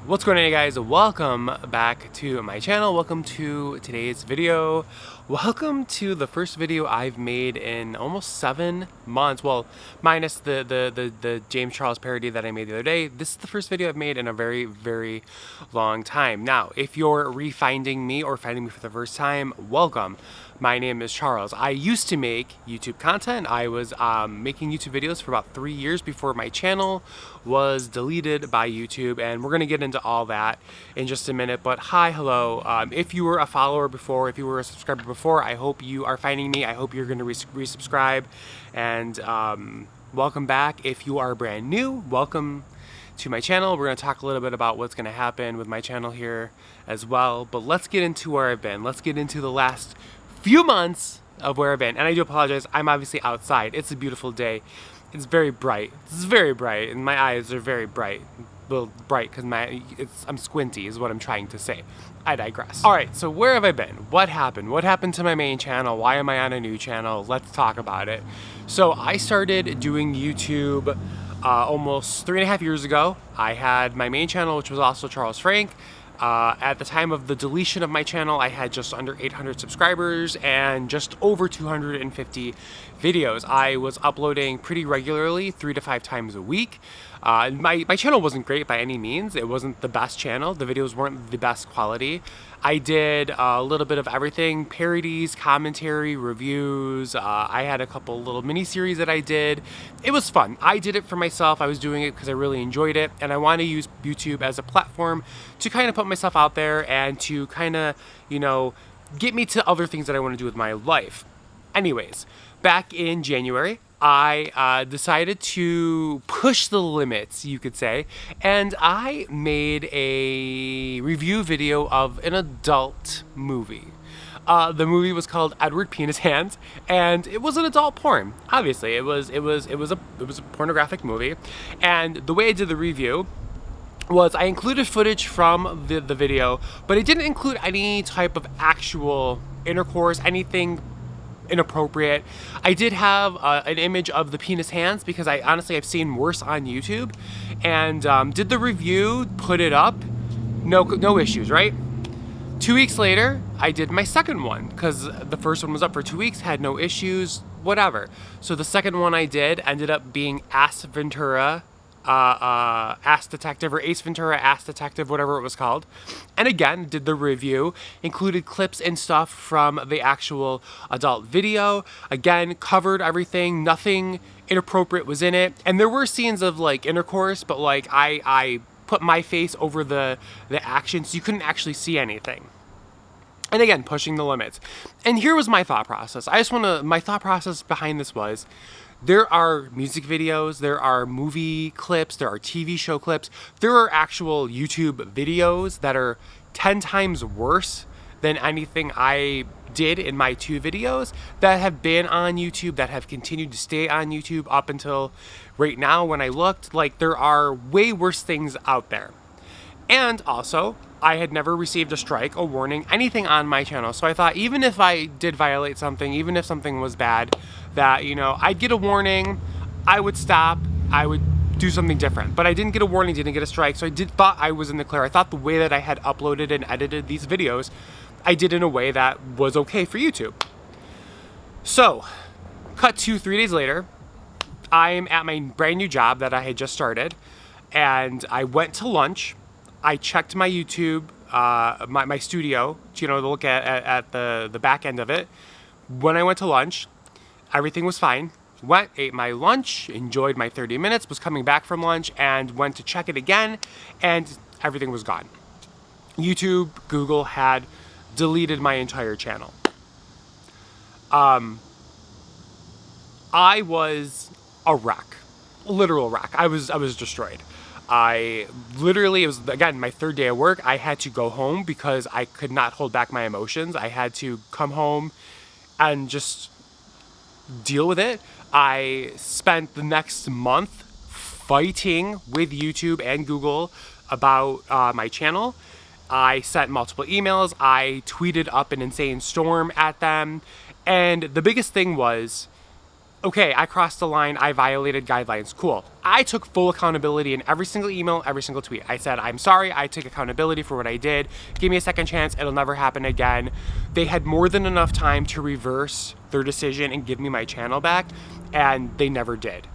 What's going on, guys? Welcome back to my channel. Welcome to today's video. Welcome to the first video I've made in almost 7 months. Well, minus the James Charles parody that I made the other day. This is the first video I've made in a very long time. Now, if you're re-finding me or finding me for the first time, welcome. My name is Charles. I used to make YouTube content. I was making YouTube videos for about 3 years before my channel was deleted by YouTube, and we're gonna get into all that in just a minute. But hi, hello. If you were a follower before, if you were a subscriber before, I hope you are finding me. I hope you're gonna resubscribe, and welcome back. If you are brand new, welcome to my channel. We're going to talk a little bit about what's going to happen with my channel here as well, but let's get into where I've been. Let's get into the last few months of where I've been. And I do apologize, I'm obviously outside. It's a beautiful day. It's very bright. It's very bright, and my eyes are very bright. Well, bright because I'm squinty is what I'm trying to say. I digress. All right, so where have I been? What happened? What happened to my main channel? Why am I on a new channel? Let's talk about it. So I started doing YouTube almost 3.5 years ago. I had my main channel, which was also Charles Frank. At the time of the deletion of my channel, I had just under 800 subscribers and just over 250 videos. I was uploading pretty regularly, 3 to 5 times a week. My channel wasn't great by any means. It wasn't the best channel. The videos weren't the best quality. I did a little bit of everything: parodies, commentary, reviews. I had a couple little mini-series that I did. It was fun. I did it for myself. I was doing it because I really enjoyed it, and I want to use YouTube as a platform to kind of put myself out there and to kind of, get me to other things that I want to do with my life. Anyways, back in January, I decided to push the limits, you could say, and I made a review video of an adult movie. The movie was called Edward Penis Hands, and it was an adult porn. Obviously, it was a pornographic movie, and the way I did the review was I included footage from the video, but it didn't include any type of actual intercourse, anything inappropriate. I did have an image of the penis hands because I've seen worse on YouTube, and did the review, put it up, no issues, right? 2 weeks later, I did my second one because the first one was up for 2 weeks, had no issues, whatever. So the second one I did ended up being Ace Ventura Ass Detective, or Ace Ventura Ass Detective, whatever it was called. And again, did the review, included clips and stuff from the actual adult video. Again, covered everything, nothing inappropriate was in it. And there were scenes of like intercourse, but like I put my face over the action so you couldn't actually see anything. And again, pushing the limits. And here was my thought process. My thought process behind this was, there are music videos, there are movie clips, there are TV show clips, there are actual YouTube videos that are 10 times worse than anything I did in my 2 videos that have been on YouTube, that have continued to stay on YouTube up until right now when I looked. Like, there are way worse things out there. And also, I had never received a strike, a warning, anything on my channel. So I thought, even if I did violate something, even if something was bad, that, I'd get a warning, I would stop, I would do something different. But I didn't get a warning, didn't get a strike, so thought I was in the clear. I thought the way that I had uploaded and edited these videos, I did in a way that was okay for YouTube. So, cut to 3 days later, I'm at my brand new job that I had just started, and I went to lunch. I checked my YouTube, my studio, to look at the back end of it. When I went to lunch, everything was fine. Went, ate my lunch, enjoyed my 30 minutes, was coming back from lunch, and went to check it again, and everything was gone. YouTube, Google had deleted my entire channel. I was a wreck, literal wreck. I was destroyed. It was, again, my 3rd day of work. I had to go home because I could not hold back my emotions. I had to come home and just deal with it. I spent the next month fighting with YouTube and Google about my channel. I sent multiple emails. I tweeted up an insane storm at them. And the biggest thing was, okay, I crossed the line, I violated guidelines, cool. I took full accountability in every single email, every single tweet. I said, I'm sorry, I took accountability for what I did. Give me a second chance, it'll never happen again. They had more than enough time to reverse their decision and give me my channel back, and they never did.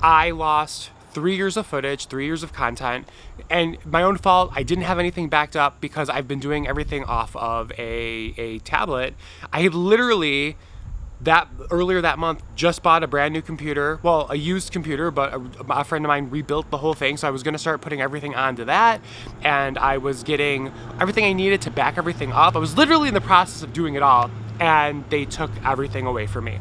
I lost 3 years of footage, 3 years of content, and my own fault. I didn't have anything backed up because I've been doing everything off of a tablet. I had literally earlier that month just bought a brand new computer, well, a used computer, but a friend of mine rebuilt the whole thing, so I was going to start putting everything onto that, and I was getting everything I needed to back everything up. I was literally in the process of doing it all, and they took everything away from me.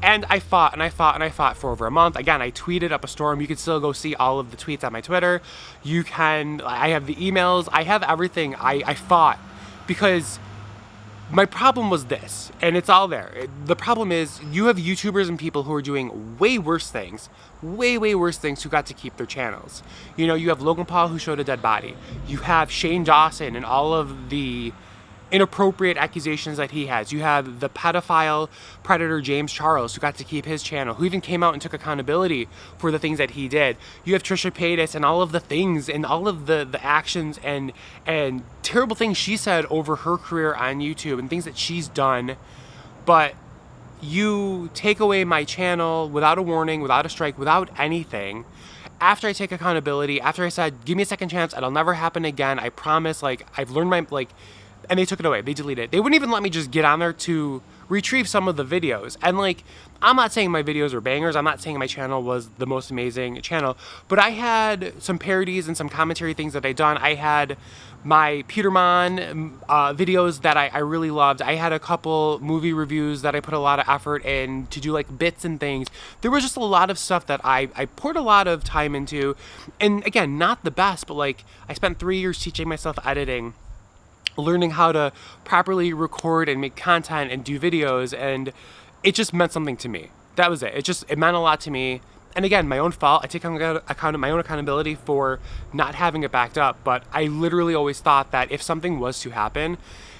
And I fought and I fought and I fought for over a month. Again, I tweeted up a storm. You can still go see all of the tweets on my Twitter. I have the emails, I have everything. I fought because my problem was this, and it's all there. The problem is you have YouTubers and people who are doing way worse things, way worse things, who got to keep their channels. You know, you have Logan Paul who showed a dead body. You have Shane Dawson and all of the inappropriate accusations that he has. You have the pedophile predator James Charles, who got to keep his channel, who even came out and took accountability for the things that he did. You have Trisha Paytas and all of the things and all of the actions and terrible things she said over her career on YouTube and things that she's done. But you take away my channel without a warning, without a strike, without anything. After I take accountability, after I said, give me a second chance, it'll never happen again, I promise, like, I've learned my, like, and they took it away. They deleted it. They wouldn't even let me just get on there to retrieve some of the videos. And like, I'm not saying my videos are bangers. I'm not saying my channel was the most amazing channel, but I had some parodies and some commentary things that I done. I had my Peterman videos that I really loved. I had a couple movie reviews that I put a lot of effort in to do, like bits and things. There was just a lot of stuff that I poured a lot of time into. And again, not the best, but like I spent 3 years teaching myself editing, learning how to properly record and make content and do videos, and it just meant something to me. That was it. It meant a lot to me. And again, my own fault. I take my own accountability for not having it backed up, but I literally always thought that if something was to happen,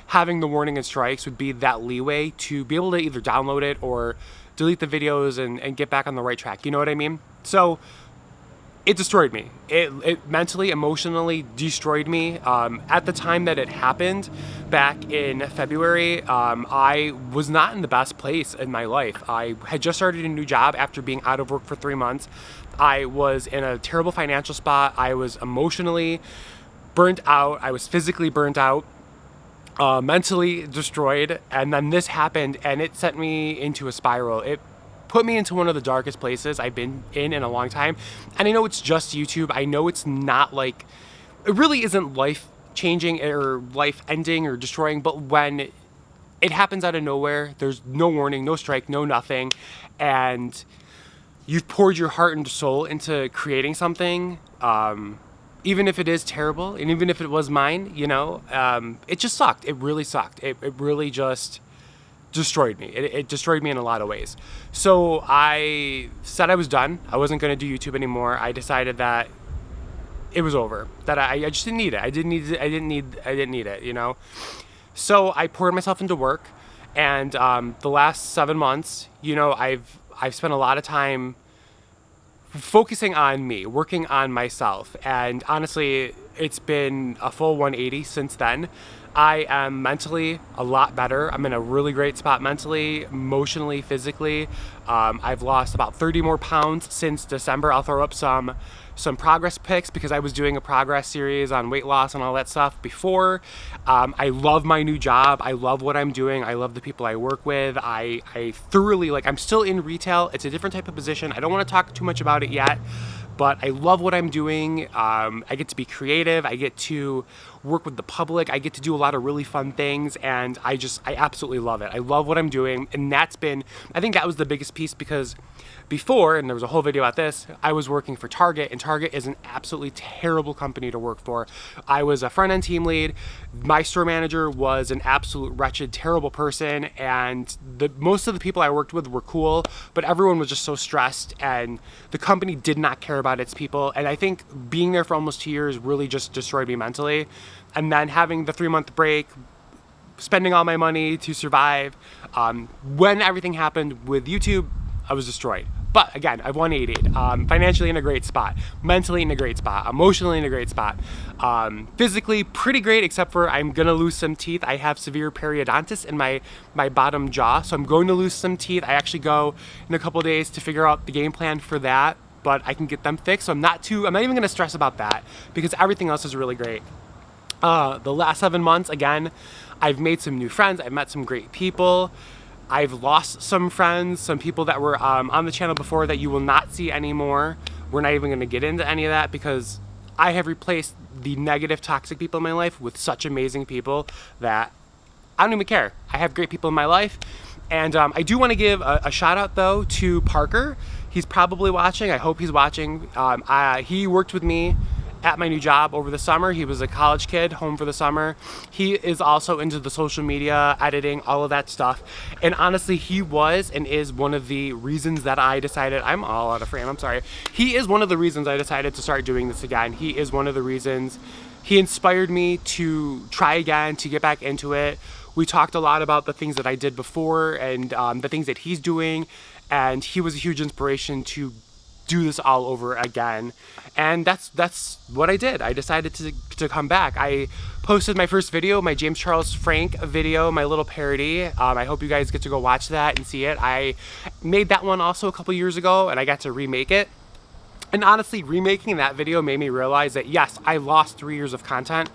having the warning and strikes would be that leeway to be able to either download it or delete the videos and get back on the right track. You know what I mean? So it destroyed me. It mentally, emotionally destroyed me. At the time that it happened, back in February, I was not in the best place in my life. I had just started a new job after being out of work for 3 months. I was in a terrible financial spot. I was emotionally burnt out. I was physically burnt out. Mentally destroyed. And then this happened, and it sent me into a spiral. It put me into one of the darkest places I've been in a long time. And I know it's just YouTube. I know it's not like, it really isn't life changing or life ending or destroying, but when it happens out of nowhere, there's no warning, no strike, no nothing, and you've poured your heart and soul into creating something, even if it is terrible, and even if it was mine, you know, it just sucked. It really sucked. It really just destroyed me. It destroyed me in a lot of ways. So I said I was done. I wasn't going to do YouTube anymore. I decided that it was over. That I just didn't need it. I didn't need it, you know? So I poured myself into work, and the last 7 months, you know, I've spent a lot of time focusing on me, working on myself, and honestly, it's been a full 180 since then. I am mentally a lot better. I'm in a really great spot mentally, emotionally, physically. I've lost about 30 more pounds since December. I'll throw up some progress pics because I was doing a progress series on weight loss and all that stuff before. I love my new job. I love what I'm doing. I love the people I work with. I thoroughly, like, I'm still in retail. It's a different type of position. I don't want to talk too much about it yet, but I love what I'm doing. I get to be creative. I get to work with the public. I get to do a lot of really fun things, and I absolutely love it. I love what I'm doing, and I think that was the biggest piece, because before, and there was a whole video about this, I was working for Target, and Target is an absolutely terrible company to work for. I was a front-end team lead. My store manager was an absolute wretched, terrible person, and most of the people I worked with were cool, but everyone was just so stressed, and the company did not care about its people. And I think being there for almost 2 years really just destroyed me mentally. And then having the 3-month break, spending all my money to survive. When everything happened with YouTube, I was destroyed. But again, I've 180'd. Financially in a great spot, mentally in a great spot, emotionally in a great spot, physically pretty great, except for I'm gonna lose some teeth. I have severe periodontitis in my bottom jaw, so I'm going to lose some teeth. I actually go in a couple days to figure out the game plan for that, but I can get them fixed. So I'm not even gonna stress about that because everything else is really great. The last 7 months, again, I've made some new friends. I've met some great people. I've lost some friends, some people that were on the channel before that you will not see anymore. We're not even gonna get into any of that because I have replaced the negative, toxic people in my life with such amazing people that I don't even care. I have great people in my life. And I do wanna give a shout out though to Parker. He's probably watching, I hope he's watching. He worked with me at my new job over the summer. He was a college kid home for the summer. He is also into the social media, editing, all of that stuff. And honestly, he was and is one of the reasons that I decided, I'm all out of frame, I'm sorry. He is one of the reasons I decided to start doing this again. He is one of the reasons. He inspired me to try again, to get back into it. We talked a lot about the things that I did before and the things that he's doing. And he was a huge inspiration to do this all over again. And that's what I did. I decided to come back. I posted my first video, my James Charles Frank video, my little parody. I hope you guys get to go watch that and see it. I made that one also a couple years ago and I got to remake it. And honestly, remaking that video made me realize that yes, I lost 3 years of content,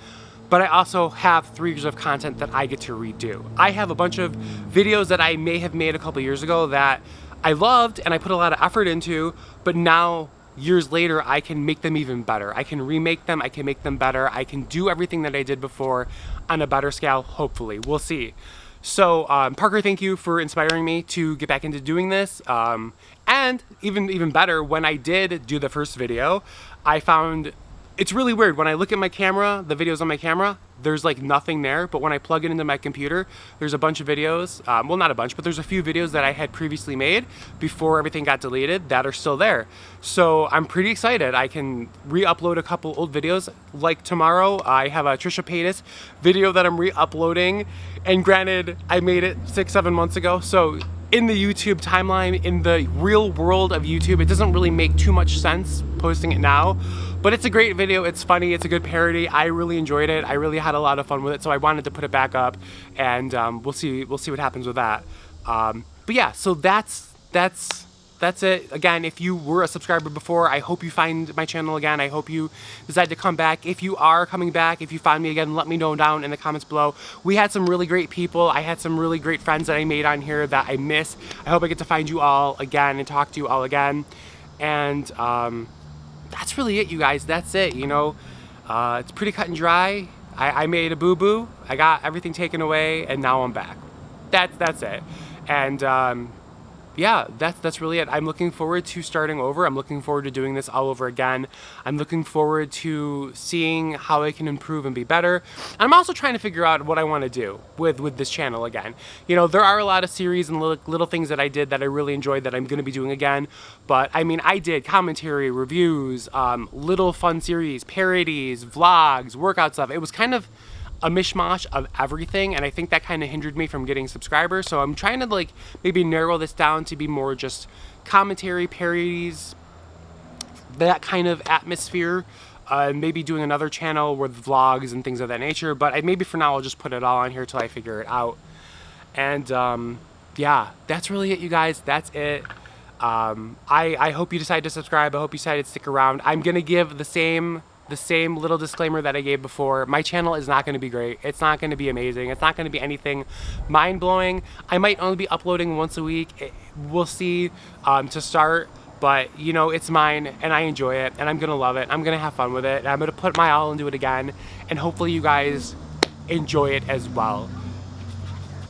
but I also have 3 years of content that I get to redo. I have a bunch of videos that I may have made a couple years ago that I loved and I put a lot of effort into, but now years later I can make them even better. I can remake them, I can make them better, I can do everything that I did before on a better scale, hopefully. We'll see. So Parker, thank you for inspiring me to get back into doing this. And even better, when I did do the first video, I found it's really weird. When I look at my camera, the videos on my camera, there's like nothing there. But when I plug it into my computer, there's a bunch of videos. Well, not a bunch, but there's a few videos that I had previously made before everything got deleted that are still there. So I'm pretty excited. I can re-upload a couple old videos. Like tomorrow, I have a Trisha Paytas video that I'm re-uploading. And granted, I made it 6-7 months ago. So in the YouTube timeline, in the real world of YouTube, it doesn't really make too much sense posting it now. But it's a great video, it's funny, it's a good parody. I really enjoyed it. I really had a lot of fun with it, so I wanted to put it back up, and we'll see what happens with that. But yeah, so that's it. Again, if you were a subscriber before, I hope you find my channel again. I hope you decide to come back. If you are coming back, if you find me again, let me know down in the comments below. We had some really great people. I had some really great friends that I made on here that I miss. I hope I get to find you all again and talk to you all again. And that's really it, you guys. That's it, you know. It's pretty cut and dry. I made a boo-boo. I got everything taken away, and now I'm back. That's it. And yeah, that's really it. I'm looking forward to starting over. I'm looking forward to doing this all over again. I'm looking forward to seeing how I can improve and be better. I'm also trying to figure out what I want to do with this channel again. You know, there are a lot of series and little things that I did that I really enjoyed that I'm going to be doing again. But I mean, I did commentary, reviews, little fun series, parodies, vlogs, workout stuff. It was kind of a mishmash of everything, and I think that kind of hindered me from getting subscribers. So I'm trying to like maybe narrow this down to be more just commentary, parodies, that kind of atmosphere. Maybe doing another channel with vlogs and things of that nature, but maybe for now I'll just put it all on here till I figure it out. And yeah, that's really it, you guys. That's it. I hope you decide to subscribe. I hope you decide to stick around. I'm gonna give the same little disclaimer that I gave before. My channel is not going to be great. It's not going to be amazing. It's not going to be anything mind-blowing. I might only be uploading once a week. We'll see to start. But, you know, it's mine, and I enjoy it, and I'm going to love it. I'm going to have fun with it. And I'm going to put my all into it again, and hopefully you guys enjoy it as well.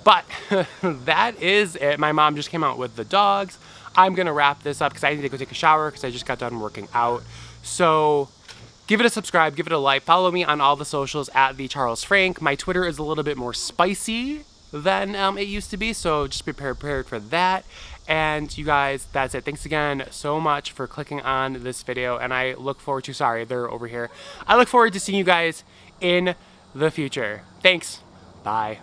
But that is it. My mom just came out with the dogs. I'm going to wrap this up because I need to go take a shower because I just got done working out. So give it a subscribe, give it a like, follow me on all the socials at the Charles Frank. My Twitter is a little bit more spicy than it used to be, so just be prepared for that. And you guys, that's it. Thanks again so much for clicking on this video, and I look forward to, sorry, they're over here. I look forward to seeing you guys in the future. Thanks. Bye.